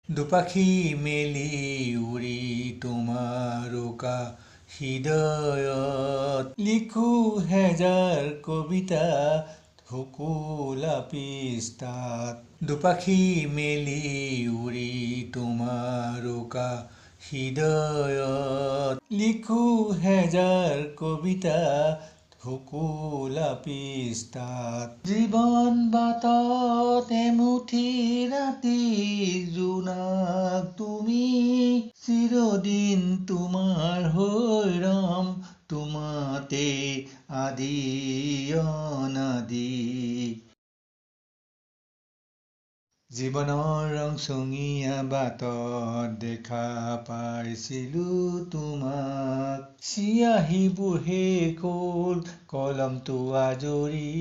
দুপাখি মেলি উৰি তোমাৰ উকা হৃদয়ত লিখো হেজাৰ কবিতা শুকুলা পৃষ্ঠাত। দুপাখি মেলি উৰি তোমাৰ উকা হৃদয়ত লিখো হেজাৰ কবিতা শুকুলা পৃষ্ঠাত। জীৱন বাটত এমুঠি ৰাতি জোনাক তুমি চিৰদিন তোমাৰ হৈ ৰম তোমাতে আদি অনাদি। জীৱনৰ ৰংচঙীয়া বাটত দেখা পাইছিলো তোমাক, চিয়াহীবোৰ শেষ হ'ল কলমটো আজৰি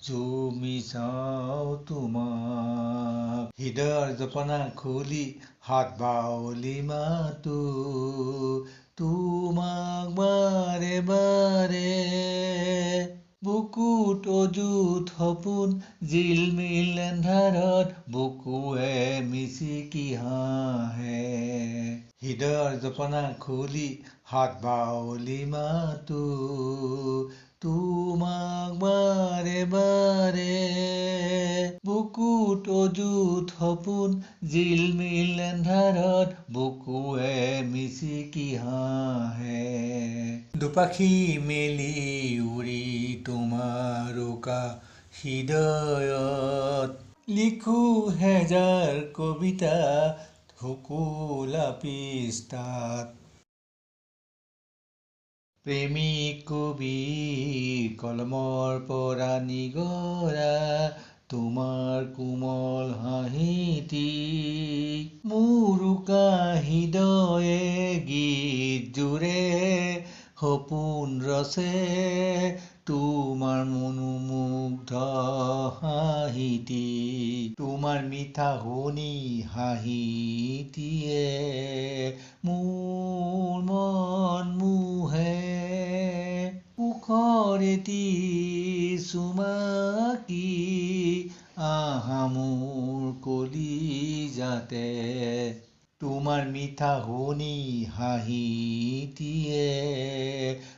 জুমি চাওঁ তোমাক। হৃদয়ৰ জপনা খুলি হাত বাউলি মাতো তোমাক বাৰে বাৰে। বুকুত অযুত সপোন জিলমিল এন্ধাৰত বুকুৱে মিচিকি হাঁহে। হৃদয়ৰ জপনা খুলি হাত বাউলি মাতো তোমাক বাৰে বাৰে। বুকুত অযুত সপোন জিলমিল এন্ধাৰত বুকুৱে মিচিকি হাঁহে। দুপাখি মেলি উৰি তোমাৰ উকা হৃদয়ত লিখো হেজাৰ কবিতা শুকুলা পৃষ্ঠাত। প্ৰেমিক কবিৰ কলমৰ পৰা নিগৰা তোমাৰ কোমল হাঁহিটি মোৰ উকা হৃদয়ে গীত জুৰে সপোন ৰচে তোমাৰ মনোমুগ্ধ হাঁহিটি। তোমাৰ মিঠা শুনি হাঁহিটিয়ে মোৰ মন মোহে। সুখৰ এটি চুমাকি আহা মোৰ কলিজাতে। তোমাৰ মিঠা শুনি হাঁহিটিয়ে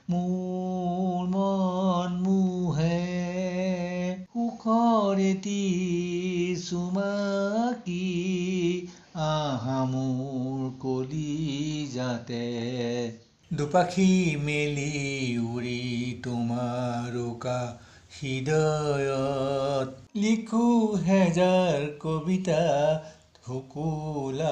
মোৰ মন মোহে। সুখৰ এটি চুমাকি আহা মোৰ কলিজাতে। দুপাখি মেলি উৰি তোমাৰ উকা হৃদয়ত লিখো হেজাৰ কবিতা শুকুলা